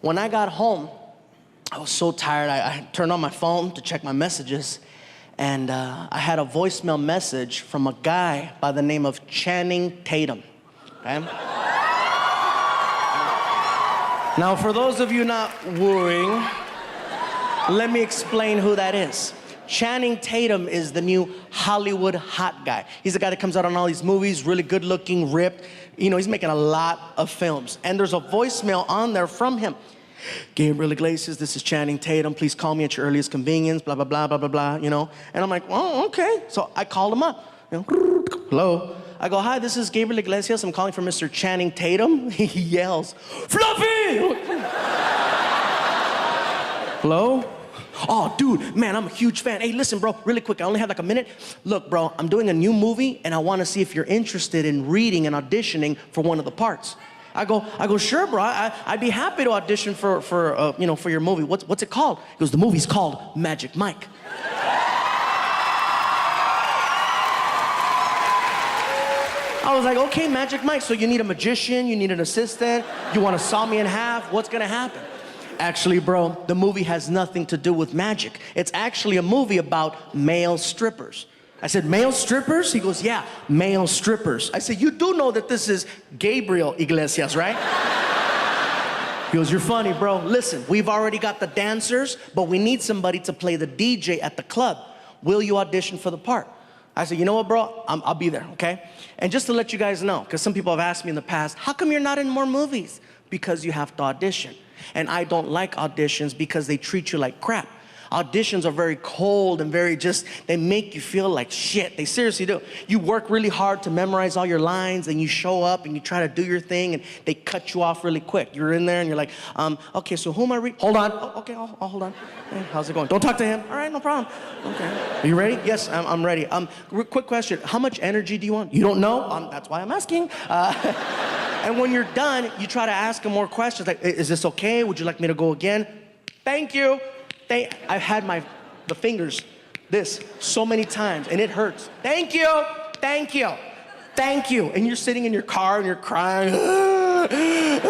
When I got home, I was so tired. I turned on my phone to check my messages, and I had a voicemail message from a guy by the name of Channing Tatum. Okay? Now, for those of you not wooing, let me explain who that is. Channing Tatum is the new Hollywood hot guy. He's the guy that comes out on all these movies, really good looking, ripped. You know, he's making a lot of films. And there's a voicemail on there from him. Gabriel Iglesias, this is Channing Tatum. Please call me at your earliest convenience, blah, blah, blah, blah, blah, blah, you know. And I'm like, oh, okay. So I called him up. You know, hello. I go, hi, this is Gabriel Iglesias. I'm calling from Mr. Channing Tatum. He yells, Fluffy! Hello? Oh, dude, man, I'm a huge fan. Hey, listen, bro, really quick, I only have like a minute. Look, bro, I'm doing a new movie, and I want to see if you're interested in reading and auditioning for one of the parts. I go, sure, bro. I'd be happy to audition for your movie. What's it called? He goes, the movie's called Magic Mike. I was like, okay, Magic Mike. So you need a magician, you need an assistant, you want to saw me in half. What's gonna happen? Actually, bro, the movie has nothing to do with magic. It's actually a movie about male strippers. I said, male strippers? He goes, yeah, male strippers. I said, you do know that this is Gabriel Iglesias, right? He goes, you're funny, bro. Listen, we've already got the dancers, but we need somebody to play the DJ at the club. Will you audition for the part? I said, you know what, bro? I'll be there, okay? And just to let you guys know, because some people have asked me in the past, how come you're not in more movies? Because you have to audition. And I don't like auditions because they treat you like crap. Auditions are very cold and they make you feel like shit. They seriously do. You work really hard to memorize all your lines, and you show up and you try to do your thing, and they cut you off really quick. You're in there and you're like, okay, so who am I Hold on. Oh, okay, I'll hold on. Hey, how's it going? Don't talk to him. All right, no problem. Okay. Are you ready? Yes, I'm ready. Quick question. How much energy do you want? You don't know? That's why I'm asking. And when you're done, you try to ask him more questions. Like, is this okay? Would you like me to go again? Thank you. I've had the fingers this so many times, and it hurts. Thank you, thank you, thank you. And you're sitting in your car and you're crying. They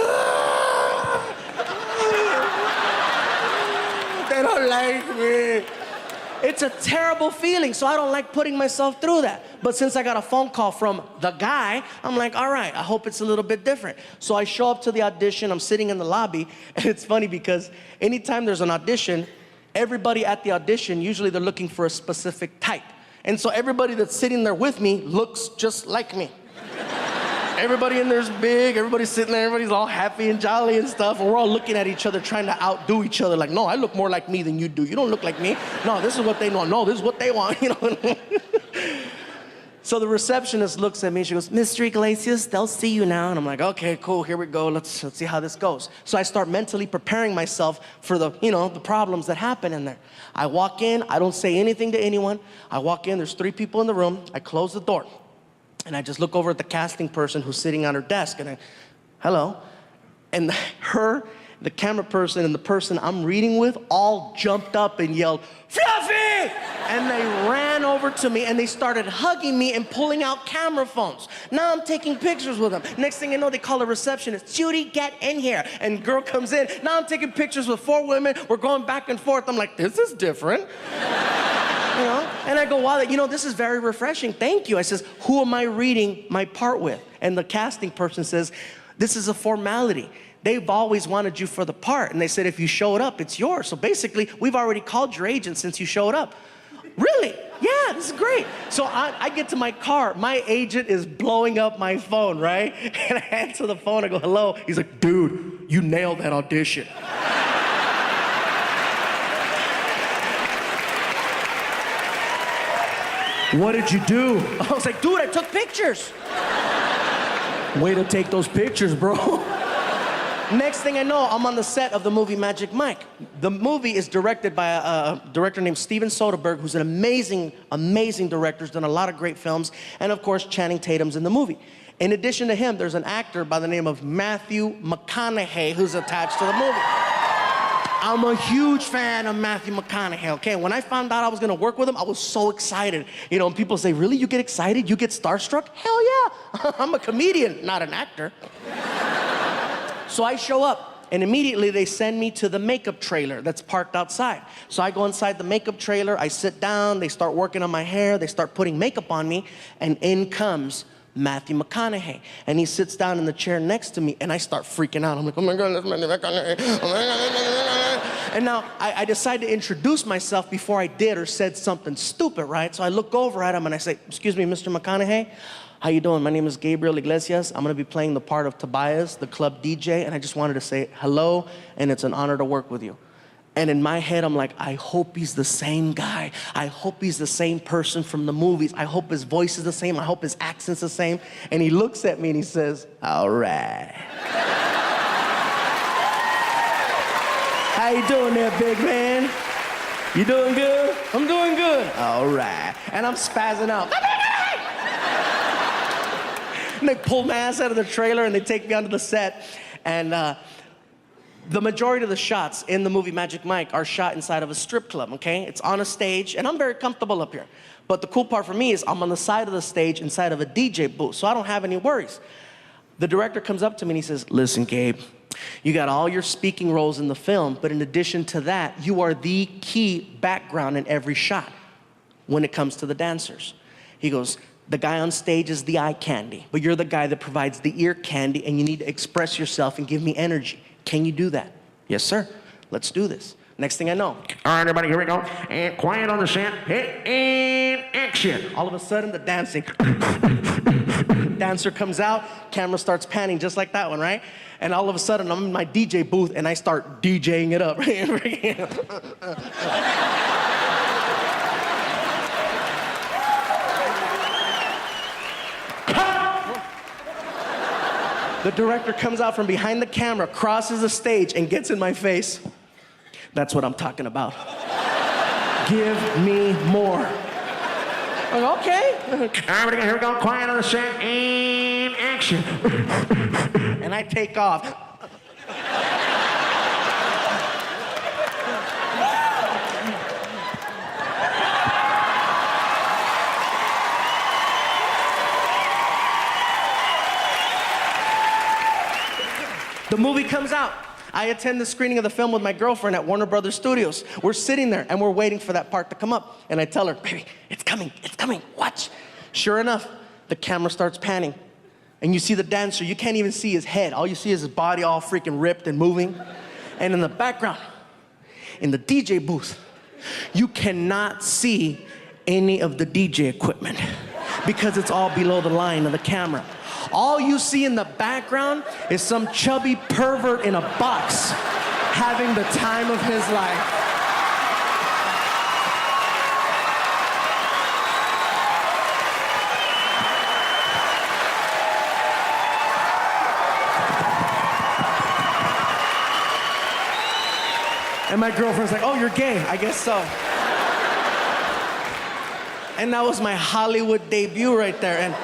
don't like me. It's a terrible feeling, so I don't like putting myself through that. But since I got a phone call from the guy, I'm like, all right, I hope it's a little bit different. So I show up to the audition, I'm sitting in the lobby, and it's funny because anytime there's an audition, everybody at the audition, usually they're looking for a specific type. And so everybody that's sitting there with me looks just like me. Everybody in there's big, everybody's sitting there, everybody's all happy and jolly and stuff, and we're all looking at each other trying to outdo each other. Like, no, I look more like me than you do. You don't look like me. No, this is what they want. No, this is what they want, you know. So the receptionist looks at me, she goes, Mr. Iglesias, they'll see you now. And I'm like, okay, cool, here we go, let's see how this goes. So I start mentally preparing myself for the problems that happen in there. I walk in, I don't say anything to anyone. I walk in, there's 3 people in the room, I close the door. And I just look over at the casting person who's sitting on her desk, and hello. And the camera person and the person I'm reading with all jumped up and yelled, Fluffy! And they ran over to me and they started hugging me and pulling out camera phones. Now I'm taking pictures with them. Next thing you know, they call a receptionist, Judy, get in here. And girl comes in, now I'm taking pictures with 4 women. We're going back and forth. I'm like, this is different. You know? And I go, wow, this is very refreshing. Thank you. I says, who am I reading my part with? And the casting person says, this is a formality. They've always wanted you for the part. And they said, if you showed up, it's yours. So basically, we've already called your agent since you showed up. Really? Yeah, this is great. So I get to my car. My agent is blowing up my phone, right? And I answer the phone. I go, hello. He's like, dude, you nailed that audition. What did you do? I was like, dude, I took pictures. Way to take those pictures, bro. Next thing I know, I'm on the set of the movie Magic Mike. The movie is directed by a director named Steven Soderbergh, who's an amazing, amazing director, who's done a lot of great films, and of course, Channing Tatum's in the movie. In addition to him, there's an actor by the name of Matthew McConaughey who's attached to the movie. I'm a huge fan of Matthew McConaughey, okay? When I found out I was gonna work with him, I was so excited. And people say, really, you get excited? You get starstruck? Hell yeah, I'm a comedian, not an actor. So I show up, And immediately they send me to the makeup trailer that's parked outside. So I go inside the makeup trailer, I sit down, they start working on my hair, they start putting makeup on me, and in comes Matthew McConaughey. And he sits down in the chair next to me, and I start freaking out. I'm like, oh my God, that's Matthew McConaughey. Oh my God. And now I decide to introduce myself before I did or said something stupid, right? So I look over at him and I say, excuse me, Mr. McConaughey, how you doing? My name is Gabriel Iglesias. I'm gonna be playing the part of Tobias, the club DJ, and I just wanted to say hello, and it's an honor to work with you. And in my head, I'm like, I hope he's the same guy. I hope he's the same person from the movies. I hope his voice is the same. I hope his accent's the same. And he looks at me and he says, all right. How you doing there, big man? You doing good? I'm doing good. All right. And I'm spazzing out. And they pull my ass out of the trailer and they take me onto the set. And the majority of the shots in the movie Magic Mike are shot inside of a strip club, okay? It's on a stage, and I'm very comfortable up here. But the cool part for me is I'm on the side of the stage inside of a DJ booth, so I don't have any worries. The director comes up to me and he says, listen, Gabe, you got all your speaking roles in the film, but in addition to that, you are the key background in every shot when it comes to the dancers. He goes, the guy on stage is the eye candy, but you're the guy that provides the ear candy, and you need to express yourself and give me energy. Can you do that? Yes, sir. Let's do this. Next thing I know, all right, everybody, here we go. And quiet on the set. And action. All of a sudden, the dancing. Dancer comes out, camera starts panning just like that one, right? And all of a sudden, I'm in my DJ booth, and I start DJing it up. The director comes out from behind the camera, crosses the stage, and gets in my face. That's what I'm talking about. Give me more. I'm like, okay. All right, here we go. Quiet on the set. And action. And I take off. The movie comes out. I attend the screening of the film with my girlfriend at Warner Brothers Studios. We're sitting there and we're waiting for that part to come up. And I tell her, baby, it's coming, watch. Sure enough, the camera starts panning. And you see the dancer, you can't even see his head. All you see is his body all freaking ripped and moving. And in the background, in the DJ booth, you cannot see any of the DJ equipment because it's all below the line of the camera. All you see in the background is some chubby pervert in a box having the time of his life. And my girlfriend's like, oh, you're gay. I guess so. And that was my Hollywood debut right there. And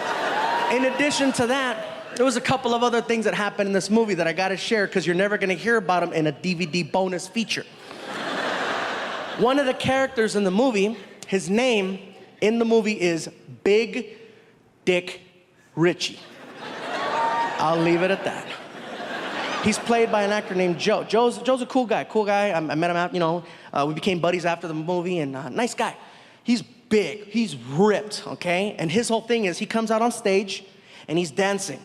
in addition to that, there was a couple of other things that happened in this movie that I gotta share because you're never gonna hear about them in a DVD bonus feature. One of the characters in the movie, his name in the movie is Big Dick Richie. I'll leave it at that. He's played by an actor named Joe. Joe's a cool guy. I met him out, we became buddies after the movie, and nice guy. He's big, he's ripped, okay? And his whole thing is he comes out on stage and he's dancing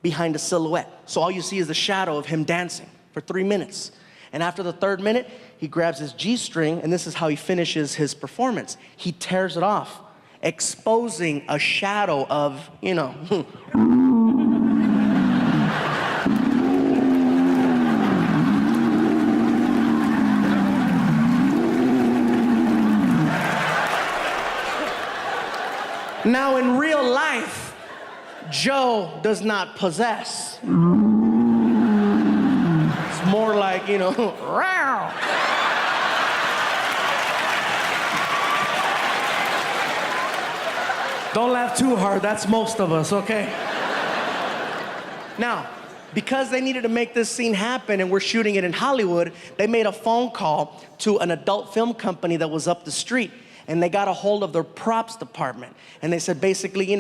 behind a silhouette. So all you see is the shadow of him dancing for 3 minutes. And after the 3rd minute, he grabs his G-string, and this is how he finishes his performance. He tears it off, exposing a shadow of, Now, in real life, Joe does not possess. It's more like, row. Don't laugh too hard, that's most of us, okay? Now, because they needed to make this scene happen and we're shooting it in Hollywood, they made a phone call to an adult film company that was up the street. And they got a hold of their props department. And they said, basically,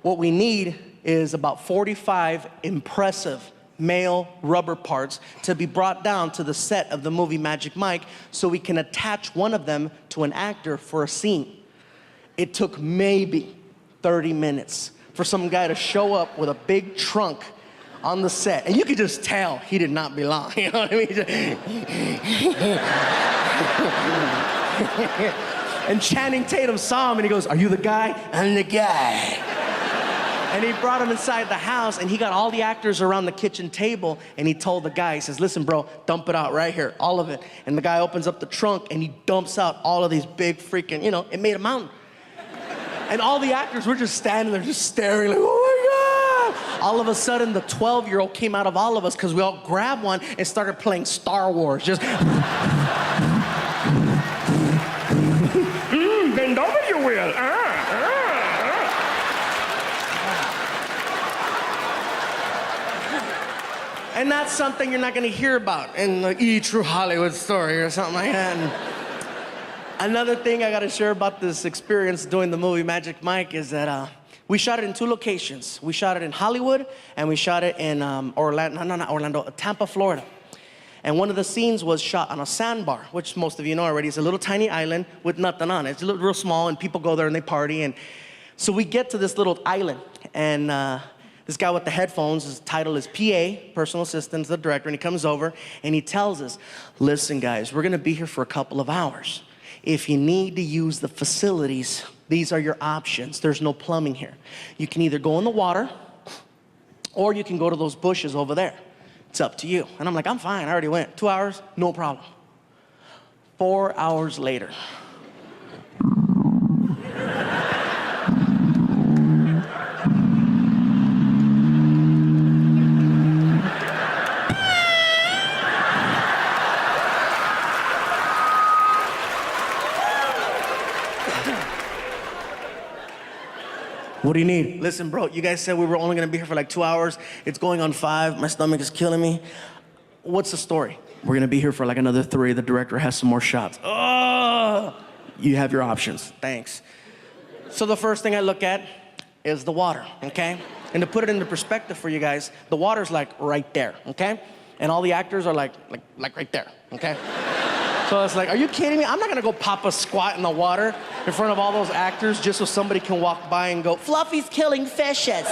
what we need is about 45 impressive male rubber parts to be brought down to the set of the movie Magic Mike so we can attach one of them to an actor for a scene. It took maybe 30 minutes for some guy to show up with a big trunk on the set. And you could just tell he did not belong, you know what I mean? And Channing Tatum saw him and he goes, "Are you the guy?" "I'm the guy." And he brought him inside the house and he got all the actors around the kitchen table and he told the guy, he says, "Listen, bro, dump it out right here, all of it." And the guy opens up the trunk and he dumps out all of these big freaking, it made a mountain. And all the actors were just standing there, just staring like, "Oh my God." All of a sudden, the 12-year-old came out of all of us because we all grabbed one and started playing Star Wars. Just, bend over, you will. And that's something you're not going to hear about in the true Hollywood story or something like that. And another thing I got to share about this experience doing the movie Magic Mike is that we shot it in 2 locations. We shot it in Hollywood and we shot it in Tampa, Florida. And one of the scenes was shot on a sandbar, which most of you know already. It's a little tiny island with nothing on it. It's real small and people go there and they party. And so we get to this little island and this guy with the headphones, his title is PA, personal assistant to the director, and he comes over and he tells us, "Listen guys, we're gonna be here for a couple of hours. If you need to use the facilities, these are your options. There's no plumbing here. You can either go in the water or you can go to those bushes over there. It's up to you." And I'm like, "I'm fine, I already went. 2 hours, no problem." 4 hours later. "What do you need?" "Listen, bro, you guys said we were only gonna be here for like 2 hours. It's going on 5. My stomach is killing me. What's the story?" "We're gonna be here for like another 3. The director has some more shots." "Oh, you have your options. Thanks." So the first thing I look at is the water, okay? And to put it into perspective for you guys, the water's like right there, okay? And all the actors are like right there, okay? So it's like, are you kidding me? I'm not gonna go pop a squat in the water in front of all those actors just so somebody can walk by and go, "Fluffy's killing fishes."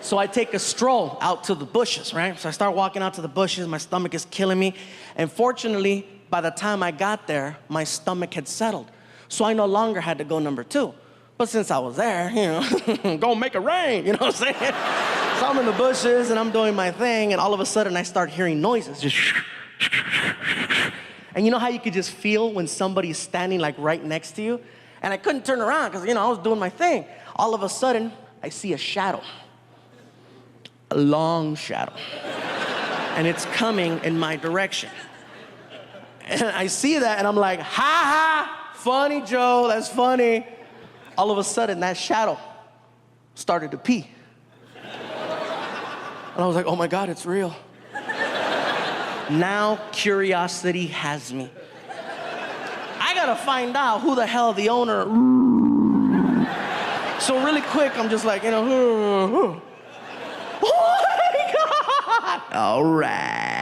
So I take a stroll out to the bushes, right? So I start walking out to the bushes, my stomach is killing me. And fortunately, by the time I got there, my stomach had settled. So I no longer had to go number 2. But since I was there, go make it rain, you know what I'm saying? So I'm in the bushes and I'm doing my thing and all of a sudden I start hearing noises, just and you know how you could just feel when somebody's standing like right next to you? And I couldn't turn around because, I was doing my thing. All of a sudden, I see a shadow, a long shadow, and it's coming in my direction. And I see that and I'm like, "Ha ha, funny Joe, that's funny." All of a sudden, that shadow started to pee. And I was like, "Oh my God, it's real." Now curiosity has me. I gotta find out who the hell the owner. So really quick, I'm just like, oh my God. All right.